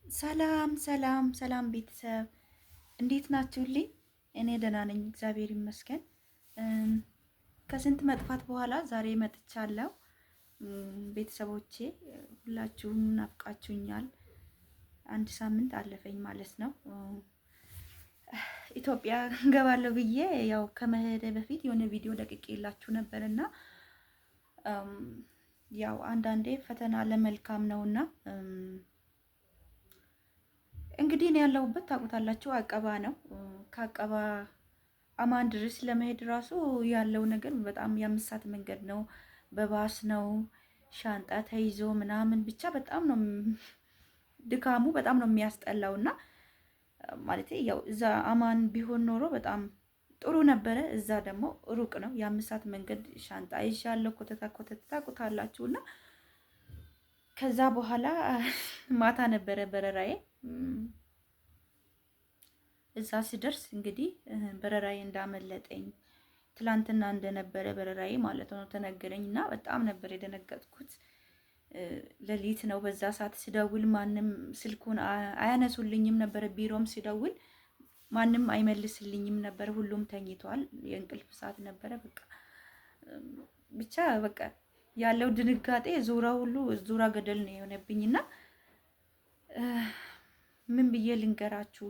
ሰላም ሰላም ሰላም ቤተሰብ እንዴት ናችሁልኝ? እኔ ደህና ነኝ፣ እግዚአብሔር ይመስገን። ከስንት መጥፋት በኋላ ዛሬ መጥቻለሁ። ቤተሰቦቼ ሁላችሁም ናፍቃችሁኛል። አንድ ሳምንት አለፈኝ ማለት ነው። ኢትዮጵያ ገባለሁ ብዬ ያው ከመሄደ በፊት የሆነ ቪዲዮ ለቅቄላችሁ ነበርና ያው አንዳንዴ ፈተና ለመልካም ነውና እንግዲህ እኔ ያለሁበት ታውቁታላችሁ፣ አቀባ ነው። ከአቀባ አማን ድረስ ለመሄድ ራሱ ያለው ነገር በጣም የአምስት መንገድ ነው። በባስ ነው፣ ሻንጣ ተይዞ ምናምን ብቻ በጣም ነው ድካሙ፣ በጣም ነው የሚያስጠላውና ማለት ያው እዛ አማን ቢሆን ኖሮ በጣም ጥሩ ነበረ። እዛ ደግሞ ሩቅ ነው፣ የአምስት መንገድ ሻንጣ ይዣለሁ። ኮተታ ኮተታ ታውቁታላችሁና ከዛ በኋላ ማታ ነበረ በረራዬ። እዛ ስደርስ እንግዲህ በረራዬ እንዳመለጠኝ ትላንትና እንደነበረ በረራዬ ማለት ነው ተነገረኝ እና በጣም ነበር የደነገጥኩት። ሌሊት ነው። በዛ ሰዓት ስደውል ማንም ስልኩን አያነሱልኝም ነበር። ቢሮም ስደውል ማንም አይመልስልኝም ነበር። ሁሉም ተኝቷል። የእንቅልፍ ሰዓት ነበረ። ብቻ በቃ ያለው ድንጋጤ ዙራ ሁሉ ዙራ ገደል ነው የሆነብኝና ምን ብዬ ልንገራችሁ።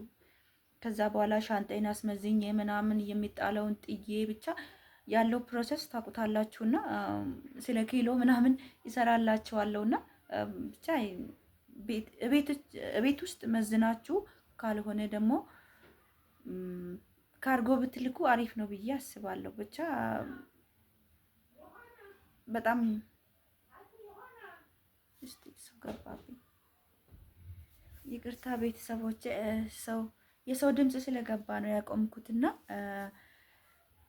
ከዛ በኋላ ሻንጣዬን አስመዝኜ ምናምን የሚጣለውን ጥዬ ብቻ ያለው ፕሮሰስ ታውቁታላችሁና ስለ ኪሎ ምናምን ይሰራላችኋለሁና ብቻ ቤት ውስጥ መዝናችሁ ካልሆነ ደግሞ ካርጎ ብትልኩ አሪፍ ነው ብዬ አስባለሁ። ብቻ በጣም ገባብኝ። ይቅርታ ቤተሰቦች፣ የሰው ድምፅ ስለገባ ነው ያቆምኩትና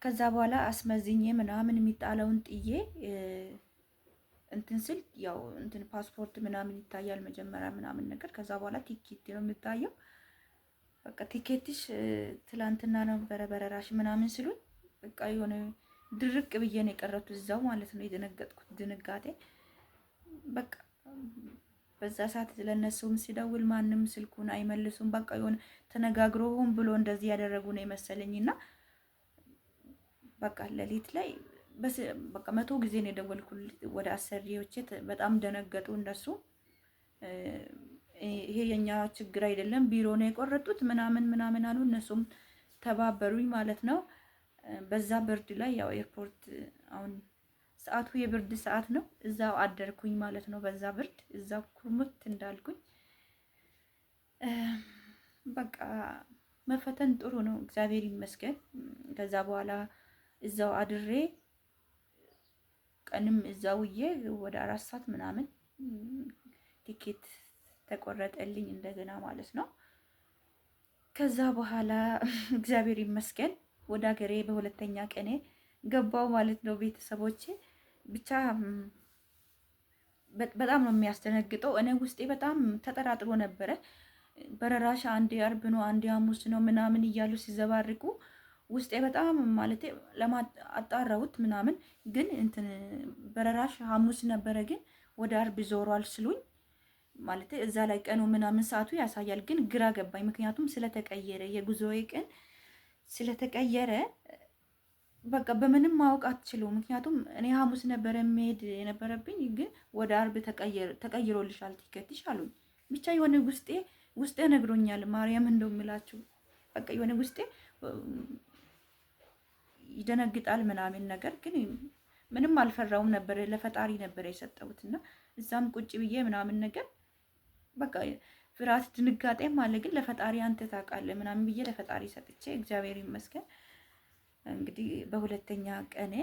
ከዛ በኋላ አስመዝኜ ምናምን የሚጣለውን ጥዬ እንትን ስል ያው እንትን ፓስፖርት ምናምን ይታያል መጀመሪያ ምናምን ነገር። ከዛ በኋላ ቲኬት ነው የሚታየው። በቃ ቲኬትሽ ትላንትና ነበረ በረራሽ ምናምን ስሉኝ በቃ የሆነ ድርቅ ብዬ ነው የቀረቱት እዛው ማለት ነው። የደነገጥኩት ድንጋጤ በቃ በዛ ሰዓት ለነሱም ሲደውል ማንም ስልኩን አይመልሱም። በቃ የሆነ ተነጋግሮ ሆን ብሎ እንደዚህ ያደረጉ ነው የመሰለኝና በቃ ሌሊት ላይ በቃ 100 ጊዜ ነው የደወልኩት ወደ አሰሪዎቼ። በጣም ደነገጡ እነሱ። ይሄ የኛ ችግር አይደለም፣ ቢሮ ነው የቆረጡት ምናምን ምናምን አሉ። እነሱም ተባበሩኝ ማለት ነው። በዛ ብርድ ላይ ያው ኤርፖርት አሁን ሰዓቱ የብርድ ሰዓት ነው። እዛው አደርኩኝ ማለት ነው። በዛ ብርድ እዛው ኩርሙት እንዳልኩኝ በቃ መፈተን ጥሩ ነው፣ እግዚአብሔር ይመስገን። ከዛ በኋላ እዛው አድሬ ቀንም እዛው ውዬ ወደ 4 ሰዓት ምናምን ቲኬት ተቆረጠልኝ እንደገና ማለት ነው። ከዛ በኋላ እግዚአብሔር ይመስገን ወደ ሀገሬ በሁለተኛ ቀኔ ገባው ማለት ነው። ቤተሰቦቼ ብቻ በጣም ነው የሚያስደነግጠው። እኔ ውስጤ በጣም ተጠራጥሮ ነበረ። በረራሽ አንዴ አርብ ነው አንዴ ሐሙስ ነው ምናምን እያሉ ሲዘባርቁ ውስጤ በጣም ማለት አጣራሁት ምናምን። ግን እንትን በረራሽ ሐሙስ ነበረ ግን ወደ አርብ ዞሯል ስሉኝ ማለት እዛ ላይ ቀኑ ምናምን ሰዓቱ ያሳያል። ግን ግራ ገባኝ፣ ምክንያቱም ስለተቀየረ የጉዞዬ ቀን ስለተቀየረ በቃ በምንም ማወቅ አትችሉም። ምክንያቱም እኔ ሐሙስ ነበረ መሄድ የነበረብኝ ግን ወደ አርብ ተቀይሮልሻል ቲኬትሽ አሉኝ። ብቻ የሆነ ውስጤ ነግሮኛል። ማርያም እንደምላችሁ በቃ የሆነ ውስጤ ይደነግጣል ምናምን ነገር ግን ምንም አልፈራውም ነበር። ለፈጣሪ ነበር የሰጠሁትና እዛም ቁጭ ብዬ ምናምን ነገር በቃ ፍርሃት ድንጋጤም አለ። ግን ለፈጣሪ አንተ ታውቃለህ ምናምን ብዬ ለፈጣሪ ሰጥቼ እግዚአብሔር ይመስገን እንግዲህ በሁለተኛ ቀኔ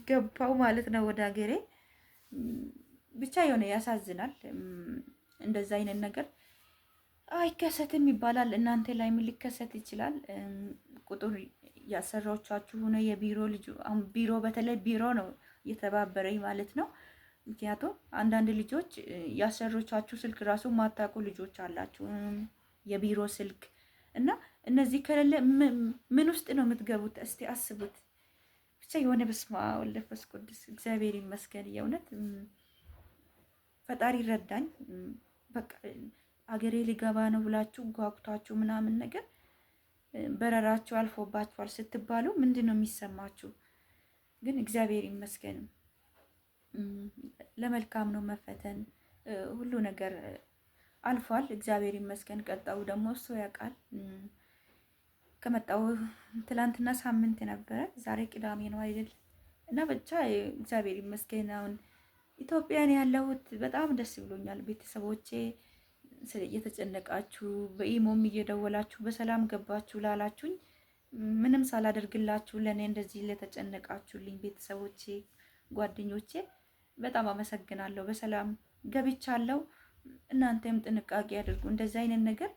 ገባው ማለት ነው ወደ ሀገሬ። ብቻ የሆነ ያሳዝናል። እንደዛ አይነት ነገር አይከሰትም ይባላል። እናንተ ላይ ምን ሊከሰት ይችላል? ቁጥር ያሰራዎቻችሁ ሆነ የቢሮ ልጅ አሁን ቢሮ በተለይ ቢሮ ነው የተባበረኝ ማለት ነው። ምክንያቱም አንዳንድ ልጆች ያሰሮቻችሁ ስልክ ራሱ ማታውቁ ልጆች አላችሁ፣ የቢሮ ስልክ እና እነዚህ ከሌለ ምን ውስጥ ነው የምትገቡት? እስቲ አስቡት። ብቻ የሆነ በስመ አብ ወወልድ ወመንፈስ ቅዱስ እግዚአብሔር ይመስገን። የእውነት ፈጣሪ ረዳኝ። በቃ አገሬ ሊገባ ነው ብላችሁ ጓጉታችሁ ምናምን ነገር በረራችሁ አልፎባችኋል ስትባሉ ምንድን ነው የሚሰማችሁ? ግን እግዚአብሔር ይመስገን ለመልካም ነው መፈተን። ሁሉ ነገር አልፏል፣ እግዚአብሔር ይመስገን። ቀጣው ደግሞ እሱ ያውቃል። ከመጣው ትላንትና ሳምንት ነበረ፣ ዛሬ ቅዳሜ ነው አይደል? እና ብቻ እግዚአብሔር ይመስገን አሁን ኢትዮጵያን ያለሁት በጣም ደስ ብሎኛል። ቤተሰቦቼ እየተጨነቃችሁ በኢሞም እየደወላችሁ በሰላም ገባችሁ ላላችሁኝ ምንም ሳላደርግላችሁ ለእኔ እንደዚህ ለተጨነቃችሁልኝ ቤተሰቦቼ፣ ጓደኞቼ በጣም አመሰግናለሁ። በሰላም ገብቻለሁ። እናንተም ጥንቃቄ አድርጉ። እንደዚህ አይነት ነገር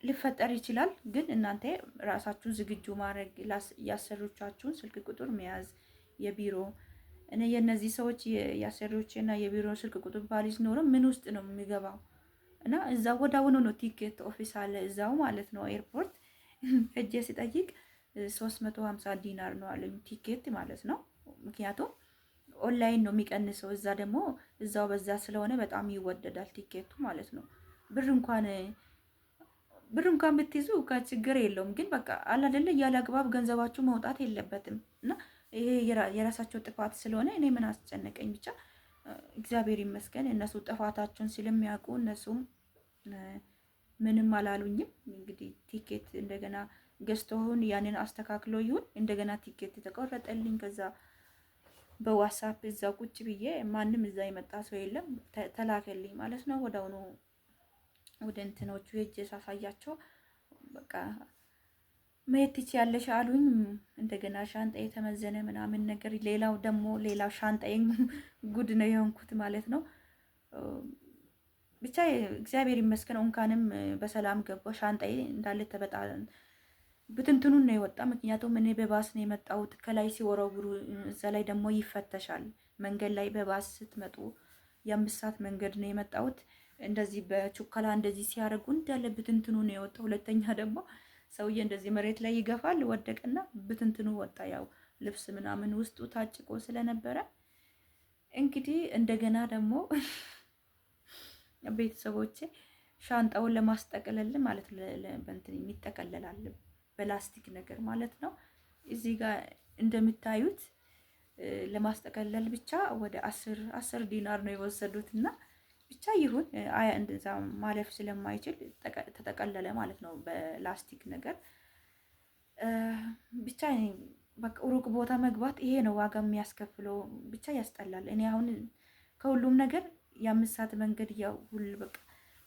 ሊፈጠር ይችላል፣ ግን እናንተ ራሳችሁ ዝግጁ ማድረግ፣ ያሰሮቻችሁን ስልክ ቁጥር መያዝ የቢሮ እኔ የነዚህ ሰዎች የአሰሪዎች እና የቢሮ ስልክ ቁጥር ባሊዝ ኖሮ ምን ውስጥ ነው የሚገባው? እና እዛ ወዳውኑ ነው ቲኬት ኦፊስ አለ እዛው ማለት ነው ኤርፖርት ሄጄ ሲጠይቅ 350 ዲናር ነው አለኝ ቲኬት ማለት ነው። ምክንያቱም ኦንላይን ነው የሚቀንሰው፣ እዛ ደግሞ እዛው በዛ ስለሆነ በጣም ይወደዳል ቲኬቱ ማለት ነው። ብር እንኳን ብትይዙ ችግር የለውም፣ ግን በቃ አላደለ ያለ አግባብ ገንዘባችሁ መውጣት የለበትም እና ይሄ የራሳቸው ጥፋት ስለሆነ እኔ ምን አስጨነቀኝ። ብቻ እግዚአብሔር ይመስገን እነሱ ጥፋታቸውን ስለሚያውቁ እነሱም ምንም አላሉኝም። እንግዲህ ቲኬት እንደገና ገዝተውን ያንን አስተካክሎ ይሁን እንደገና ቲኬት የተቆረጠልኝ። ከዛ በዋትስአፕ እዛ ቁጭ ብዬ ማንም እዛ የመጣ ሰው የለም ተላከልኝ ማለት ነው። ወደውኑ ወደ እንትኖቹ ሄጄ ሳሳያቸው በቃ መሄድ ትችያለሽ አሉኝ። እንደገና ሻንጣዬ የተመዘነ ምናምን ነገር፣ ሌላው ሻንጣዬ ጉድ ነው የሆንኩት ማለት ነው። ብቻ እግዚአብሔር ይመስገን እንኳንም በሰላም ገባሁ። ሻንጣዬ እንዳለ ብትንትኑን ነው የወጣ። ምክንያቱም እኔ በባስ ነው የመጣሁት። ከላይ ሲወረውሩ እዛ ላይ ደግሞ ይፈተሻል። መንገድ ላይ በባስ ስትመጡ የ5 ሰዓት መንገድ ነው የመጣሁት። እንደዚህ በቹከላ እንደዚህ ሲያደርጉ እንዳለ ብትንትኑ ነው የወጣ። ሁለተኛ ደግሞ ሰውዬ እንደዚህ መሬት ላይ ይገፋል፣ ወደቀና ብትንትኑ ወጣ። ያው ልብስ ምናምን ውስጡ ታጭቆ ስለነበረ እንግዲህ እንደገና ደግሞ ቤተሰቦቼ ሻንጣውን ለማስጠቀለል ማለት ለእንትን የሚጠቀለላል በላስቲክ ነገር ማለት ነው። እዚህ ጋር እንደምታዩት ለማስጠቀለል ብቻ ወደ 10 ዲናር ነው የወሰዱት እና ብቻ ይሁን እንደዛ ማለፍ ስለማይችል ተጠቀለለ ማለት ነው በላስቲክ ነገር። ብቻ በቃ ሩቅ ቦታ መግባት ይሄ ነው ዋጋ የሚያስከፍለው። ብቻ ያስጠላል። እኔ አሁን ከሁሉም ነገር የ5 ሰዓት መንገድ ያው በቃ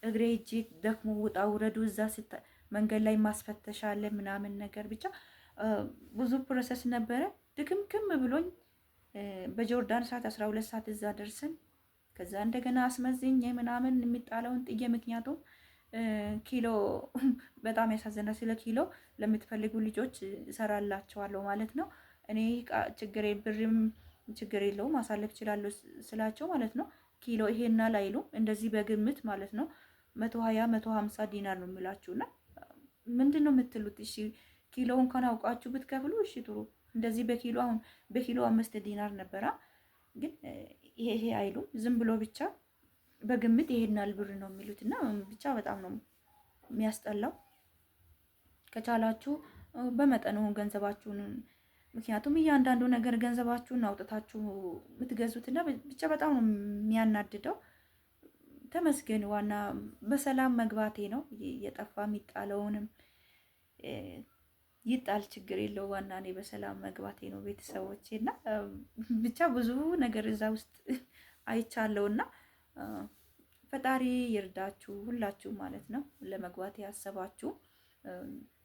እግሬ እጄ ደክሞ ውጣ ውረዱ እዛ መንገድ ላይ ማስፈተሻ አለ ምናምን ነገር ብቻ ብዙ ፕሮሰስ ነበረ። ድክምክም ብሎኝ በጆርዳን ሰዓት 12 ሰዓት እዛ ደርሰን ከዛ እንደገና አስመዝኝ ምናምን የሚጣለውን ጥዬ፣ ምክንያቱም ኪሎ በጣም ያሳዘናል። ስለ ኪሎ ለምትፈልጉ ልጆች እሰራላቸዋለሁ ማለት ነው። እኔ ብርም ችግር የለውም ማሳለፍ እችላለሁ ስላቸው ማለት ነው። ኪሎ ይሄና ላይሉ እንደዚህ በግምት ማለት ነው 120 150 ዲናር ነው የሚላችሁና ምንድን ነው የምትሉት? እሺ ኪሎ እንኳን አውቃችሁ ብትከፍሉ እሺ ጥሩ። እንደዚህ በኪሎ 5 ዲናር ነበራ። ግን ይሄ አይሉም። ዝም ብሎ ብቻ በግምት ይሄናል ብር ነው የሚሉት እና ብቻ በጣም ነው የሚያስጠላው። ከቻላችሁ በመጠኑ ገንዘባችሁን፣ ምክንያቱም እያንዳንዱ ነገር ገንዘባችሁን አውጥታችሁ የምትገዙትና ብቻ በጣም ነው የሚያናድደው። ተመስገን ዋና በሰላም መግባቴ ነው። የጠፋ የሚጣለውንም ይጣል ችግር የለው። ዋና እኔ በሰላም መግባቴ ነው ቤተሰቦቼ። እና ብቻ ብዙ ነገር እዛ ውስጥ አይቻለውና ፈጣሪ ይርዳችሁ ሁላችሁ ማለት ነው። ለመግባት ያሰባችሁ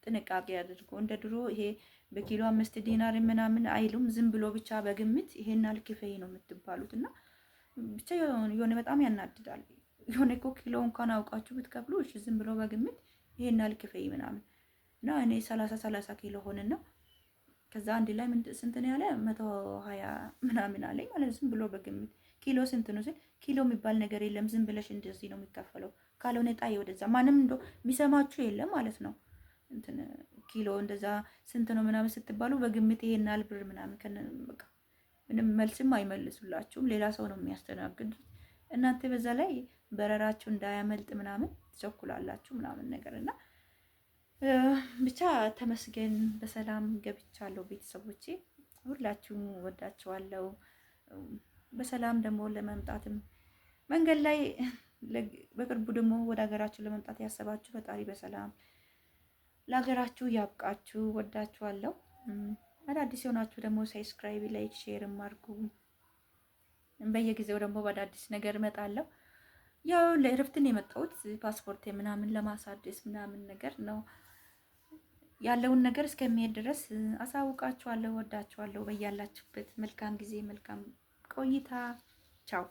ጥንቃቄ አድርጎ እንደ ድሮ ይሄ በኪሎ 5 ዲናር ምናምን አይሉም። ዝም ብሎ ብቻ በግምት ይሄን አልክፈይ ነው የምትባሉት እና ብቻ የሆነ በጣም ያናድዳል። የሆነ እኮ ኪሎ እንኳን አውቃችሁ ብትከፍሉ እሺ፣ ዝም ብሎ በግምት ይሄን አልክፈይ ምናምን እና እኔ 30 ኪሎ ሆነና ከዛ አንድ ላይ ስንት ነው ያለ 120 ምናምን አለኝ ማለት ዝም ብሎ በግምት። ኪሎ ስንት ነው ስል ኪሎ የሚባል ነገር የለም፣ ዝም ብለሽ እንደዚህ ነው የሚከፈለው፣ ካልሆነ ጣይ ወደዛ። ማንም እንደው የሚሰማችሁ የለም ማለት ነው። እንትን ኪሎ እንደዛ ስንት ነው ምናምን ስትባሉ በግምት ይሄን ያህል ብር ምናምን በቃ ምንም መልስም አይመልሱላችሁም። ሌላ ሰው ነው የሚያስተናግዱት። እናንተ በዛ ላይ በረራችሁ እንዳያመልጥ ምናምን ትቸኩላላችሁ ምናምን ነገር እና ብቻ ተመስገን በሰላም ገብቻለሁ። ቤተሰቦቼ ሁላችሁም ወዳችኋለሁ። በሰላም ደግሞ ለመምጣትም መንገድ ላይ በቅርቡ ደግሞ ወደ ሀገራችሁ ለመምጣት ያሰባችሁ ፈጣሪ በሰላም ለሀገራችሁ ያብቃችሁ። ወዳችኋለሁ። አዳዲስ የሆናችሁ ደግሞ ሳብስክራይብ፣ ላይክ፣ ሼርም አድርጉ። በየጊዜው ደግሞ በአዳዲስ ነገር እመጣለሁ። ያው ለእረፍትን የመጣሁት ፓስፖርት ምናምን ለማሳደስ ምናምን ነገር ነው። ያለውን ነገር እስከሚሄድ ድረስ አሳውቃችኋለሁ። ወዳችኋለሁ። በያላችሁበት መልካም ጊዜ፣ መልካም ቆይታ። ቻው